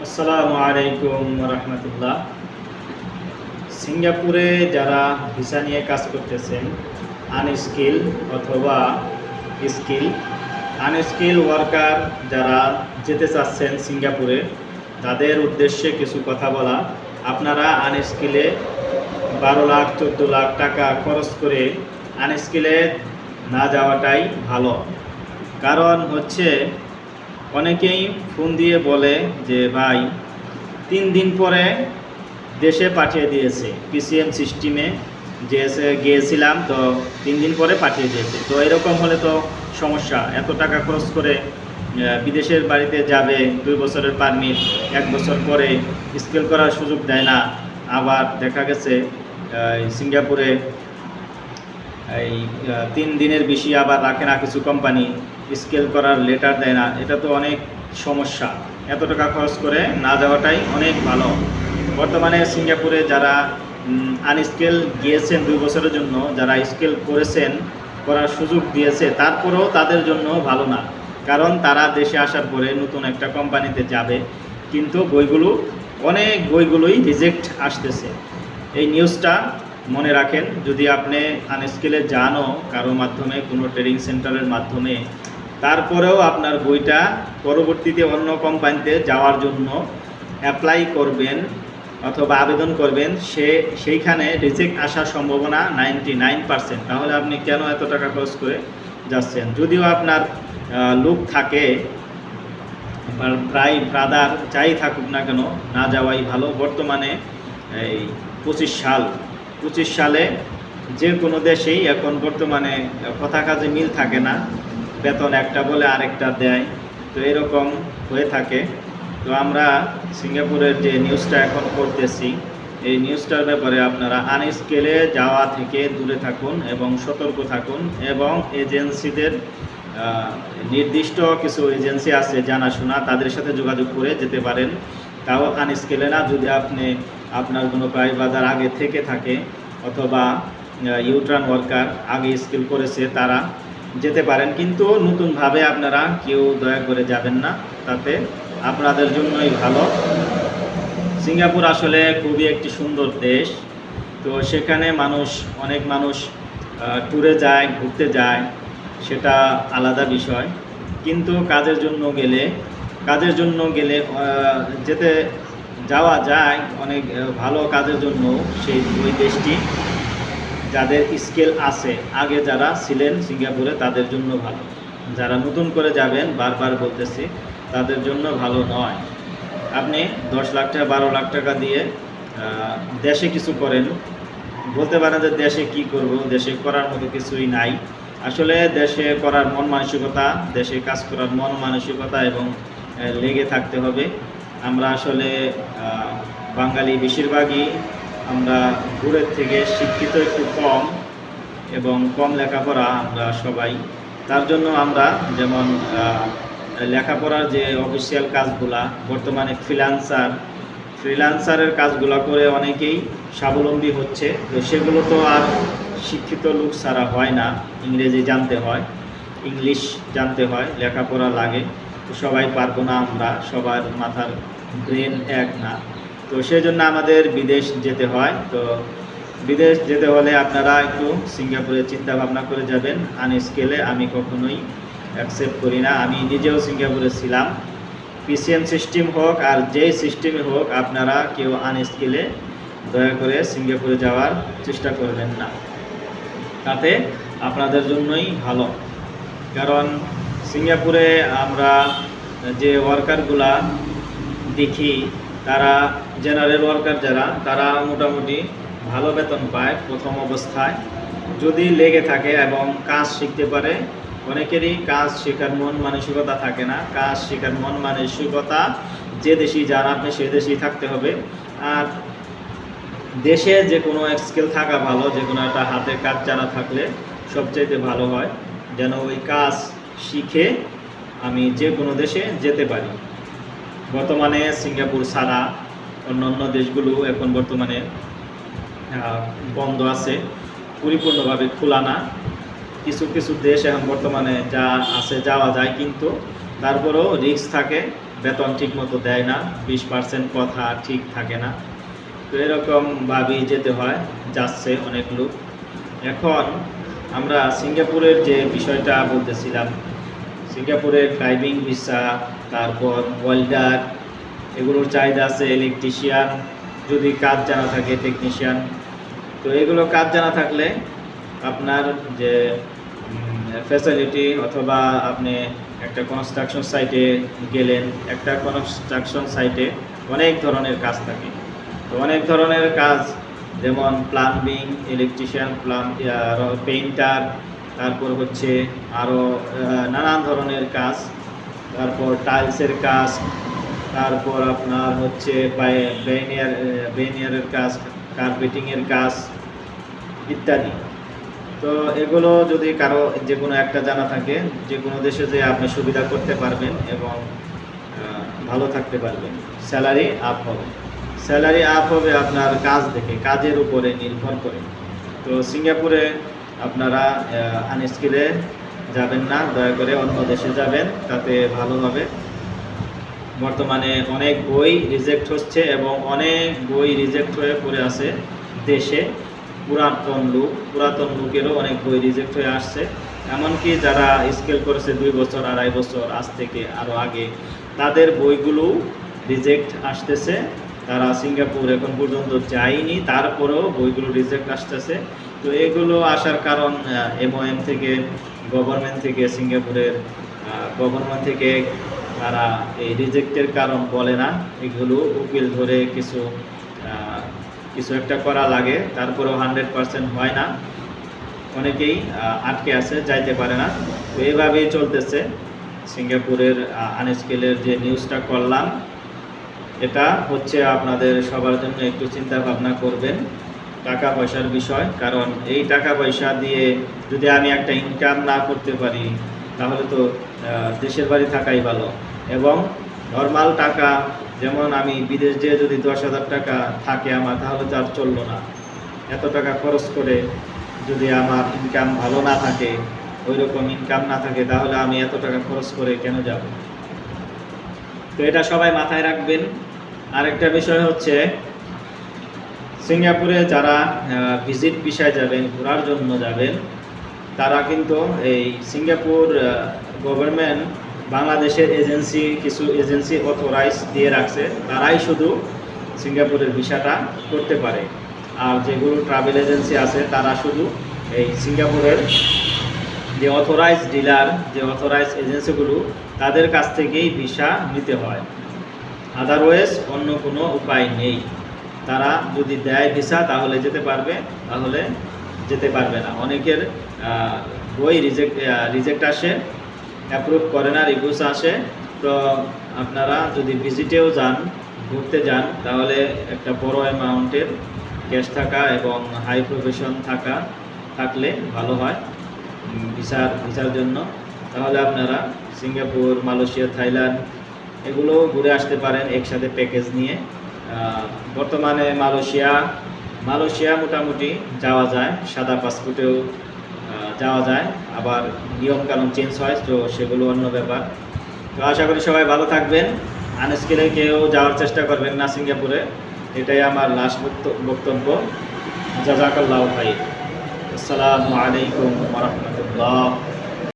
আসসালামু আলাইকুম রহমতুল্লাহ। সিঙ্গাপুরে যারা ভিসা নিয়ে কাজ করতেছেন, আনস্কিল অথবা স্কিল, আনস্কিল ওয়ার্কার যারা যেতে চাচ্ছেন সিঙ্গাপুরে, তাদের উদ্দেশ্যে কিছু কথা বলা। আপনারা আনস্কিলে 12 লাখ 14 লাখ টাকা খরচ করে আনস্কিলে না যাওয়াটাই ভালো। কারণ হচ্ছে অনেকেই ফোন দিয়ে বলে যে ভাই 3 দিন পরে দেশে পাঠিয়ে দিয়েছে, পিসিএম সিস্টেমে গিয়েছিলাম তো 3 দিন পরে পাঠিয়ে দিয়েছে। তো এরকম হলে তো সমস্যা। এত টাকা খরচ করে বিদেশের বাড়িতে যাবে, 2 বছরের পারমিট, 1 বছর পরে স্কেল করার সুযোগ দেয় না। আবার দেখা গেছে সিঙ্গাপুরে এই 3 দিনের বেশি আবার রাখে না কিছু কোম্পানি, স্কেল করার লেটার দেয় না। এটা তো অনেক সমস্যা। এত টাকা খরচ করে না যাওয়াটাই অনেক ভালো। বর্তমানে সিঙ্গাপুরে যারা আনস্কেল গিয়েছেন 2 বছরের জন্য, যারা স্কেল করার সুযোগ দিয়েছে, তারপরেও তাদের জন্য ভালো না। কারণ তারা দেশে আসার পরে নতুন একটা কোম্পানিতে যাবে, কিন্তু অনেক বইগুলোই রিজেক্ট আসতেছে। এই নিউজটা মনে রাখেন। যদি আপনি আনস্কেলে যানও কারো মাধ্যমে, কোনো ট্রেনিং সেন্টারের মাধ্যমে, তারপরেও আপনার বইটা পরবর্তীতে অন্য কোম্পানিতে যাওয়ার জন্য অ্যাপ্লাই করবেন অথবা আবেদন করবেন, সেইখানে রিজেক্ট আসার সম্ভাবনা 99%। তাহলে আপনি কেন এত টাকা খরচ করে যাচ্ছেন? যদিও আপনার লোক থাকে, প্রায় ব্রাদার যাই থাকুক না কেন, না যাওয়াই ভালো। বর্তমানে এই 25 সালে যে কোনো দেশেই এখন বর্তমানে কথা কাজে মিল থাকে না, বেতন একটা বলে আরেকটা দেয়, তো এরকম হয়ে থাকে। তো আমরা সিঙ্গাপুরের যে নিউজটা এখন করতেছি, এই নিউজটার ব্যাপারে আপনারা আনস্কেলে যাওয়া থেকে দূরে থাকুন এবং সতর্ক থাকুন। এবং এজেন্সিদের নির্দিষ্ট কিছু এজেন্সি আছে জানাশোনা, তাদের সাথে যোগাযোগ করে যেতে পারেন। তাও আনস্কেলে না, যদি আপনার কোনো প্রাইভাদার আগে থেকে থাকে অথবা ইউট্রান ওয়ার্কার আগে স্কিল করেছে, তারা যেতে পারেন। কিন্তু নতুনভাবে আপনারা কেউ দয়া করে যাবেন না, তাতে আপনাদের জন্যই ভালো। সিঙ্গাপুর আসলে খুবই একটি সুন্দর দেশ। তো সেখানে অনেক মানুষ ট্যুরে যায়, ঘুরতে যায়, সেটা আলাদা বিষয়। কিন্তু কাজের জন্য গেলে যাওয়া যায় অনেক ভালো কাজের জন্য। ওই দেশটি যাদের স্কেল আছে, আগে যারা ছিলেন সিঙ্গাপুরে, তাদের জন্য ভালো। যারা নতুন করে যাবেন, বারবার বলতেছি, তাদের জন্য ভালো নয়। আপনি 10 লাখ টাকা 12 লাখ টাকা দিয়ে দেশে কিছু করেন, বলতে পারেন যে দেশে কি করব, দেশে করার মতো কিছুই নাই। আসলে দেশে করার মন মানসিকতা, দেশে কাজ করার মন মানসিকতা এবং লেগে থাকতে হবে। আমরা আসলে বাঙালি বেশিরভাগই আমরা দূরের থেকে শিক্ষিত একটু কম এবং কম লেখাপড়া আমরা সবাই। তার জন্য আমরা যেমন লেখাপড়ার যে অফিসিয়াল কাজগুলা, বর্তমানে ফ্রিল্যান্সারের কাজগুলো করে অনেকেই স্বাবলম্বী হচ্ছে। তো সেগুলো তো আর শিক্ষিত লোক ছাড়া হয় না। ইংরেজি জানতে হয়, ইংলিশ জানতে হয়, লেখাপড়া লাগে। তো সবাই পারবো না, আমরা সবার মাথার ব্রেন এক না। তো সেই জন্য আমাদের বিদেশ যেতে হয়। তো বিদেশ যেতে হলে আপনারা একটু সিঙ্গাপুরে চিন্তা ভাবনা করে যাবেন। আনস্কেলে আমি কখনোই অ্যাকসেপ্ট করি না। আমি নিজেও সিঙ্গাপুরে ছিলাম। পিসিএম সিস্টেম হোক আর যেই সিস্টেমে হোক, আপনারা কেউ আনস্কেলে দয়া করে সিঙ্গাপুরে যাওয়ার চেষ্টা করবেন না, তাতে আপনাদের জন্যই ভালো। কারণ সিঙ্গাপুরে আমরা যে ওয়ার্কারগুলা দেখি, তারা জেনারেল ওয়ার্কার যারা, তারা মোটামুটি ভালো বেতন পায় প্রথম অবস্থায়, যদি লেগে থাকে এবং কাজ শিখতে পারে। অনেকেরই কাজ শেখার মন মানসিকতা থাকে না। কাজ শেখার মন মানসিকতা যে দেশেই যান আপনি, সে দেশেই থাকতে হবে। আর দেশে যে কোনো স্কিল থাকা ভালো, যে কোনো একটা হাতের কাজ জানা থাকলে সবচাইতে ভালো হয়, যেন ওই কাজ শিখে আমি যে কোনো দেশে যেতে পারি। বর্তমানে সিঙ্গাপুর ছাড়া অন্যান্য দেশগুলো এখন বর্তমানে বন্ধ আছে, পরিপূর্ণভাবে খোলা না। কিছু দেশ এখন বর্তমানে যা আছে যাওয়া যায়, কিন্তু তারপরেও রিস্ক থাকে। বেতন ঠিকমতো দেয় না, 20% কথা ঠিক থাকে না। তো এরকমভাবেই যেতে হয়, যাচ্ছে অনেক লোক। এখন আমরা সিঙ্গাপুরের যে বিষয়টা বলতেছিলাম, সিঙ্গাপুরের ড্রাইভিং ভিসা, তারপর ওয়েল্ডার, এগুলোর চাহিদা আছে। ইলেকট্রিশিয়ান যদি কাজ জানা থাকে, টেকনিশিয়ান, তো এগুলো কাজ জানা থাকলে আপনার যে ফ্যাসিলিটি, অথবা আপনি একটা কনস্ট্রাকশন সাইটে গেলেন, একটা কনস্ট্রাকশন সাইটে অনেক ধরনের কাজ থাকে। তো অনেক ধরনের কাজ, যেমন প্লাম্বিং, ইলেকট্রিশিয়ান, পেইন্টার, তারপর হচ্ছে আরও নানান ধরনের কাজ, তারপর টাইলসের কাজ, তারপর আপনার হচ্ছে বেনিয়ারের কাজ, কার্পেটিংয়ের কাজ ইত্যাদি। তো এগুলো যদি কারো যে কোনো একটা জানা থাকে, যে কোনো দেশে যে আপনি সুবিধা করতে পারবেন এবং ভালো থাকতে পারবেন। স্যালারি আপ হবে, স্যালারি আপ হবে আপনার কাজ দেখে, কাজের উপরে নির্ভর করে। তো সিঙ্গাপুরে আপনারা আনস্কিলে যাবেন না, দয়া করে অন্য দেশে যাবেন, তাতে ভালো হবে। বর্তমানে অনেক বই রিজেক্ট হচ্ছে এবং অনেক বই রিজেক্ট হয়ে পড়ে আছে দেশে। পুরাতন লোকেরও অনেক বই রিজেক্ট হয়ে আসছে। এমনকি যারা স্কেল করেছে 2 বছর, 2.5 বছর আজ থেকে আরও আগে, তাদের বইগুলো রিজেক্ট আসতেছে। তারা সিঙ্গাপুর এখন পর্যন্ত যায়নি, তারপরেও বইগুলো রিজেক্ট আসতেছে। তো এগুলো আসার কারণ MOM থেকে, গভর্নমেন্ট থেকে, সিঙ্গাপুরের গভর্নমেন্ট থেকে তারা এই রিজেক্টের কারণ বলে না। এগুলো উকিল ধরে কিছু একটা করা লাগে, তারপরেও 100% হয় না। অনেকেই আটকে আছে, যাইতে পারে না। তো এইভাবেই চলতেছে। সিঙ্গাপুরের আনস্কিলের যে নিউজটা করলাম, এটা হচ্ছে আপনাদের সবার জন্য একটু চিন্তা ভাবনা করবেন টাকা পয়সার বিষয়। কারণ এই টাকা পয়সা দিয়ে যদি আমি একটা ইনকাম না করতে পারি, তাহলে তো দেশের বাড়ি থাকাই ভালো। এবং নর্মাল টাকা, যেমন আমি বিদেশ যেয়ে যদি 10,000 টাকা থাকে আমার, তাহলে তো আর চললো না। এত টাকা খরচ করে যদি আমার ইনকাম ভালো না থাকে, ওই রকম ইনকাম না থাকে, তাহলে আমি এত টাকা খরচ করে কেন যাব? তো এটা সবাই মাথায় রাখবেন। আরেকটা বিষয় হচ্ছে, সিঙ্গাপুরে যারা ভিজিট ভিসায় যাবেন, ঘোরার জন্য যাবেন, তারা কিন্তু এই সিঙ্গাপুর গভর্নমেন্ট বাংলাদেশের কিছু এজেন্সি অথরাইজ দিয়ে রাখছে, তারাই শুধু সিঙ্গাপুরের ভিসাটা করতে পারে। আর যেগুলো ট্রাভেল এজেন্সি আছে, তারা শুধু এই সিঙ্গাপুরের যে অথরাইজ ডিলার, যে অথরাইজ এজেন্সিগুলো, তাদের কাছ থেকেই ভিসা নিতে হয়। আদারওয়াইজ অন্য কোনো উপায় নেই। তারা যদি দেয় ভিসা, তাহলে যেতে পারবে, তাহলে যেতে পারবে না। অনেকের বই রিজেক্ট আসে, অ্যাপ্রুভ করে না, রিভিউস আসে। তো আপনারা যদি ভিজিটেও যান, ঘুরতে যান, তাহলে একটা বড় অ্যামাউন্টের ক্যাশ থাকা এবং হাই প্রফেশন থাকলে ভালো হয় ভিসার জন্য। তাহলে আপনারা সিঙ্গাপুর, মালয়েশিয়া, থাইল্যান্ড এগুলো ঘুরে আসতে পারেন একসাথে প্যাকেজ নিয়ে। বর্তমানে মালয়েশিয়া মোটামুটি যাওয়া যায়, সাদা পাসপোর্টেও যাওয়া যায়, আবার নিয়মকানুন চেঞ্জ হয়, তো সেগুলো অন্য ব্যাপার। তো আশা করি সবাই ভালো থাকবেন। আনস্কিলে কেউ যাওয়ার চেষ্টা করবেন না সিঙ্গাপুরে, এটাই আমার লাস্ট বক্তব্য। জাযাকাল্লাহু খাইর। আসসালামু আলাইকুম ওয়া রাহমাতুল্লাহ।